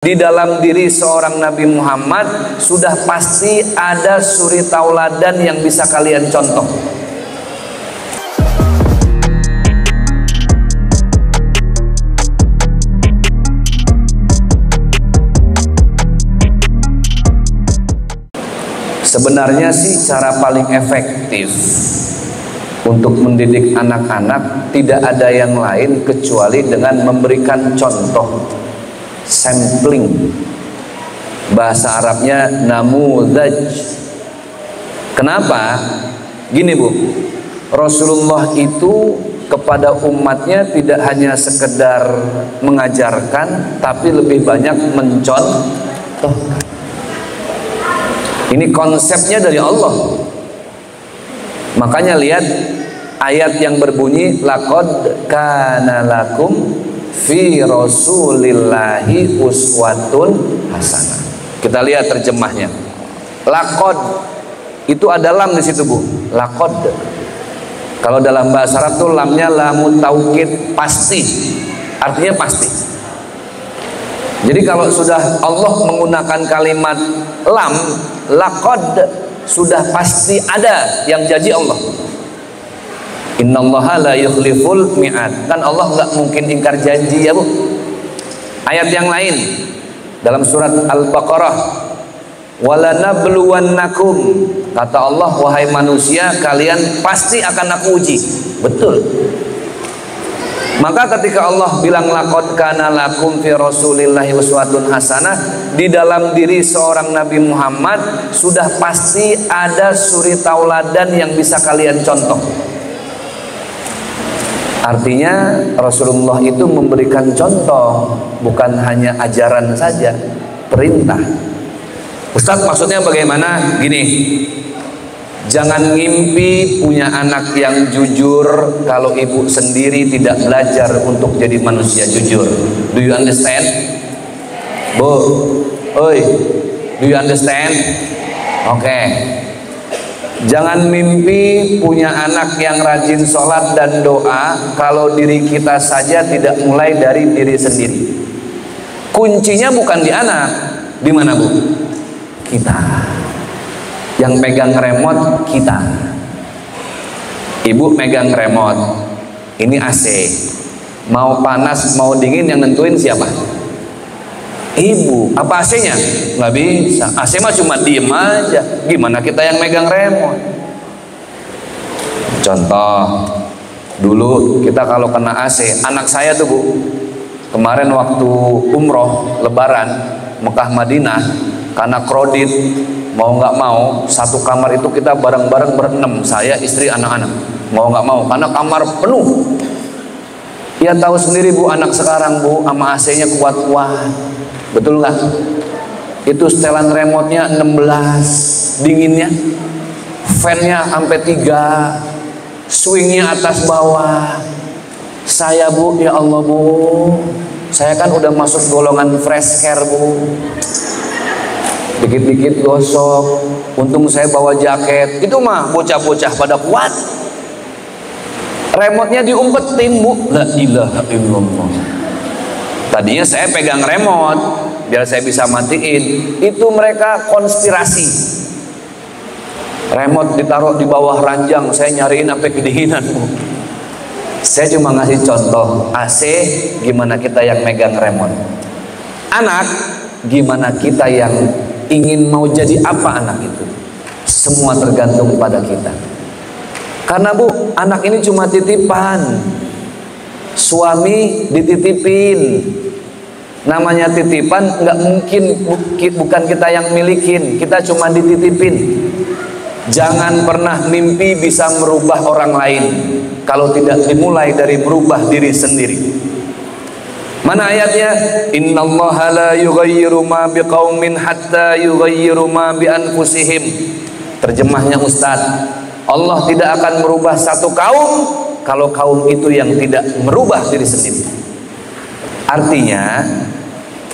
Di dalam diri seorang Nabi Muhammad sudah pasti ada suri tauladan yang bisa kalian contoh. Sebenarnya sih cara paling efektif untuk mendidik anak-anak tidak ada yang lain kecuali dengan memberikan contoh. Sampling, bahasa Arabnya namudaj. Kenapa? Gini Bu, Rasulullah itu kepada umatnya tidak hanya sekedar mengajarkan, tapi lebih banyak mencontohkan. Ini konsepnya dari Allah. Makanya lihat ayat yang berbunyi laqad kana lakum fi rasulillahi uswatun hasanah. Kita lihat terjemahnya. Laqad itu ada lam di situ Bu. Laqad. Kalau dalam bahasa Arab tuh lamnya lamun taukid, pasti. Artinya pasti. Jadi kalau sudah Allah menggunakan kalimat lam, laqad, sudah pasti ada yang janji Allah. Innallaha la yukhliful mi'ad. Kan Allah nggak mungkin ingkar janji ya Bu. Ayat yang lain dalam surat Al-Baqarah, walanabluwannakum, kata Allah, wahai manusia kalian pasti akan aku uji. Betul. Maka ketika Allah bilang laqad kana lakum fi rasulillahi uswatun hasanah, di dalam diri seorang Nabi Muhammad sudah pasti ada suri tauladan yang bisa kalian contoh. Artinya Rasulullah itu memberikan contoh, bukan hanya ajaran saja, perintah. Ustadz maksudnya bagaimana? Gini, jangan ngimpi punya anak yang jujur kalau ibu sendiri tidak belajar untuk jadi manusia jujur. Do you understand? Bu, oi, do you understand? Oke. Jangan mimpi punya anak yang rajin sholat dan doa kalau diri kita saja tidak mulai dari diri sendiri. Kuncinya bukan di anak, di mana Bu? Kita. Yang pegang remote kita. Ibu megang remote. Ini AC. Mau panas mau dingin yang nentuin siapa? Ibu. Apa AC-nya? Nggak bisa. AC mah cuma diem aja. Gimana kita yang megang remote? Contoh, dulu kita kalau kena AC, anak saya tuh Bu, kemarin waktu umroh lebaran Mekah Madinah, karena kredit mau nggak mau satu kamar itu kita bareng-bareng berenam, saya istri anak-anak, mau nggak mau karena kamar penuh. Ya tahu sendiri Bu, anak sekarang Bu sama AC-nya kuat-kuat. Betul nggak? Itu setelan remote-nya 16, dinginnya, fan-nya sampai 3, swing-nya atas bawah. Saya Bu, ya Allah Bu, saya kan udah masuk golongan fresh care Bu. Dikit-dikit gosok, untung saya bawa jaket. Itu mah bocah-bocah pada kuat. Remote-nya diumpetin Bu, la ilaha illallah. Tadinya saya pegang remote biar saya bisa matiin. Itu mereka konspirasi. Remote ditaruh di bawah ranjang, saya nyariin sampai kedinginan Bu. Saya cuma ngasih contoh AC, gimana kita yang megang remote. Anak, gimana kita yang ingin mau jadi apa anak itu. Semua tergantung pada kita. Karena Bu, anak ini cuma titipan. Suami dititipin, namanya titipan, nggak mungkin bukan kita yang milikin, kita cuma dititipin. Jangan pernah mimpi bisa merubah orang lain kalau tidak dimulai dari merubah diri sendiri. Mana ayatnya? Innallaha la yughayyiru ma biqaumin hatta yughayyiru ma bi anfusihim. Terjemahnya Ustaz, Allah tidak akan merubah satu kaum kalau kaum itu yang tidak merubah diri sendiri. Artinya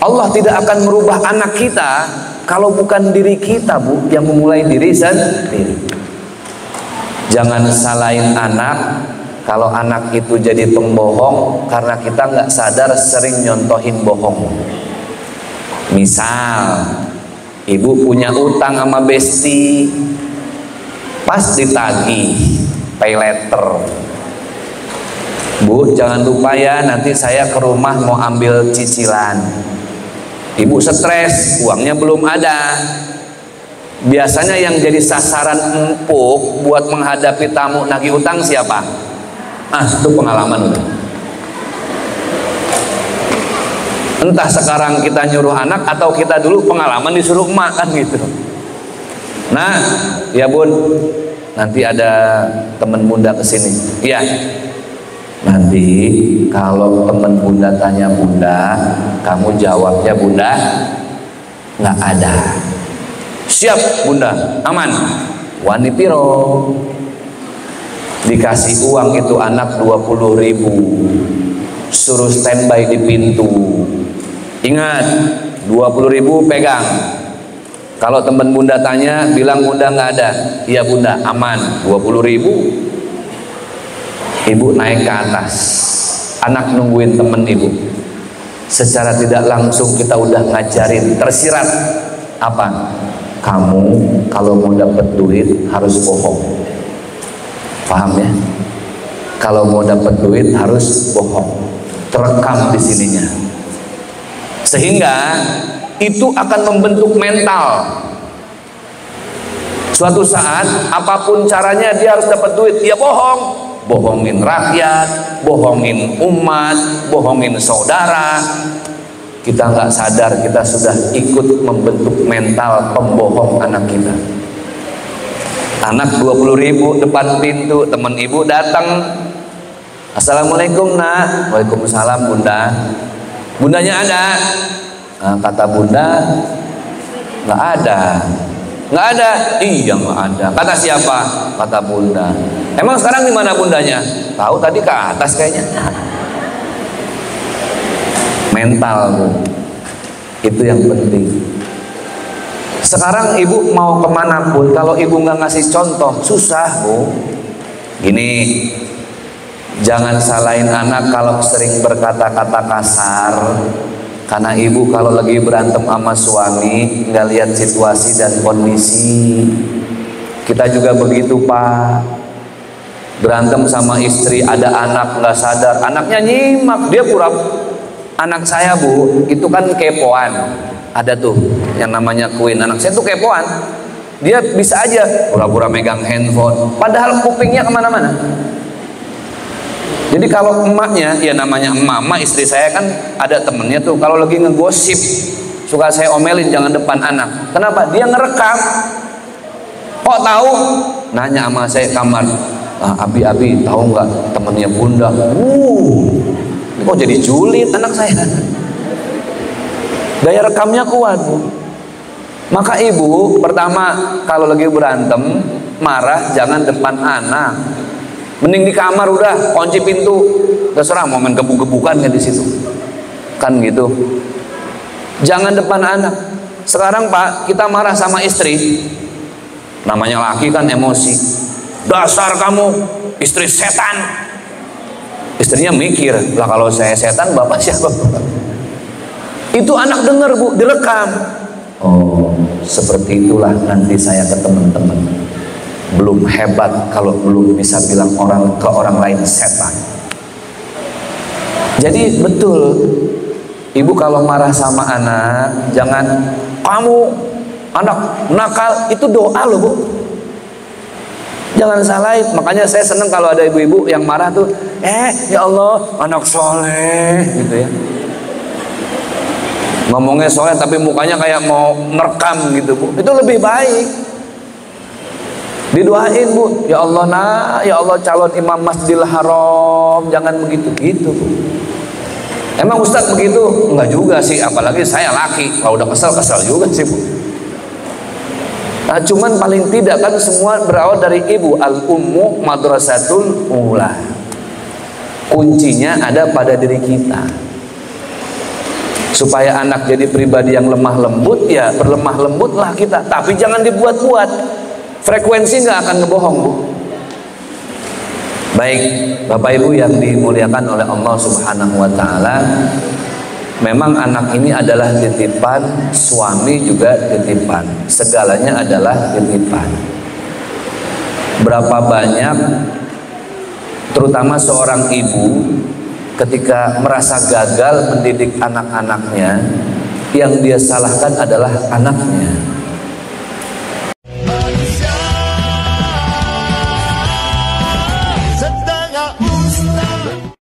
Allah tidak akan merubah anak kita kalau bukan diri kita Bu yang memulai diri sendiri. Jangan salahin anak kalau anak itu jadi pembohong karena kita nggak sadar sering nyontohin bohong. Misal ibu punya utang sama besti, pas ditagih pay letter, Bu jangan lupa ya nanti saya ke rumah mau ambil cicilan. Ibu stres, uangnya belum ada. Biasanya yang jadi sasaran empuk buat menghadapi tamu nagih utang siapa? Itu pengalaman udah. Entah sekarang kita nyuruh anak atau kita dulu pengalaman disuruh emak kan gitu. Nah, ya Bun, nanti ada temen bunda kesini. Iya. Nanti kalau temen bunda tanya bunda, kamu jawabnya bunda nggak ada. Siap bunda, aman. Wani piro? Dikasih uang itu anak 20.000, suruh standby di pintu. Ingat, 20.000 pegang. Kalau teman bunda tanya, bilang bunda nggak ada. Iya bunda, aman. 20.000. Ibu naik ke atas, anak nungguin temen ibu. Secara tidak langsung kita udah ngajarin, tersirat apa? Kamu kalau mau dapat duit harus bohong. Paham ya? Kalau mau dapat duit harus bohong. Terekam di sininya. Sehingga itu akan membentuk mental. Suatu saat apapun caranya dia harus dapat duit, dia bohong. Bohongin rakyat, bohongin umat, bohongin saudara. Kita nggak sadar kita sudah ikut membentuk mental pembohong anak kita. Anak 20.000 depan pintu, teman ibu datang. Assalamualaikum nak. Waalaikumsalam bunda. Bundanya ada. Nah, kata bunda nggak ada. Nggak ada. Iya nggak ada. Kata siapa? Kata bunda. Emang sekarang di mana bundanya? Tahu tadi ke atas kayaknya. Mental Bu, itu yang penting. Sekarang ibu mau kemana pun, kalau ibu nggak ngasih contoh susah Bu. Gini, jangan salahin anak kalau sering berkata-kata kasar. Karena ibu kalau lagi berantem sama suami nggak lihat situasi dan kondisi. Kita juga begitu Pak. Berantem sama istri, ada anak nggak sadar, anaknya nyimak, dia pura. Anak saya Bu, itu kan kepoan. Ada tuh yang namanya Queen. Anak saya tuh kepoan. Dia bisa aja pura-pura megang handphone, padahal kupingnya kemana-mana. Jadi kalau emaknya, ya namanya emak istri saya kan ada temennya tuh kalau lagi ngegosip suka saya omelin jangan depan anak. Kenapa? Dia ngerekam. Kok tahu? Nanya sama saya kamar. Abi tahu nggak temennya bunda? Ini kok jadi julid anak saya. Daya rekamnya kuat Bu. Maka ibu pertama kalau lagi berantem marah jangan depan anak. Mending di kamar udah kunci pintu, terserah mau main gebuk-gebukan ya di situ, kan gitu. Jangan depan anak. Sekarang Pak kita marah sama istri, namanya laki kan emosi. Dasar kamu istri setan. Istrinya mikir lah kalau saya setan bapak siapa? Itu anak dengar Bu, direkam. Oh seperti itulah nanti saya ke teman-teman. Belum hebat kalau belum bisa bilang orang ke orang lain setan. Jadi betul ibu kalau marah sama anak jangan kamu anak nakal, itu doa loh Bu. Jangan salahin. Makanya saya seneng kalau ada ibu-ibu yang marah tuh ya Allah anak soleh gitu ya. Ngomongnya soleh tapi mukanya kayak mau merekam gitu Bu. Itu lebih baik. Didoain Bu, ya Allah ya Allah calon imam Masjidil Haram, jangan begitu-gitu Bu. Emang Ustadz begitu? Enggak juga sih, apalagi saya laki, kalau udah kesel juga sih Bu. Nah cuman paling tidak kan semua berawal dari ibu. Al-ummu madrasatul ula. Kuncinya ada pada diri kita. Supaya anak jadi pribadi yang lemah lembut, ya berlemah lembutlah kita, tapi jangan dibuat-buat. Frekuensi nggak akan ngebohong Bu. Baik Bapak Ibu yang dimuliakan oleh Allah Subhanahu wa Ta'ala, Memang anak ini adalah titipan, suami juga titipan, segalanya adalah titipan. Berapa banyak terutama seorang ibu ketika merasa gagal mendidik anak-anaknya, yang dia salahkan adalah anaknya.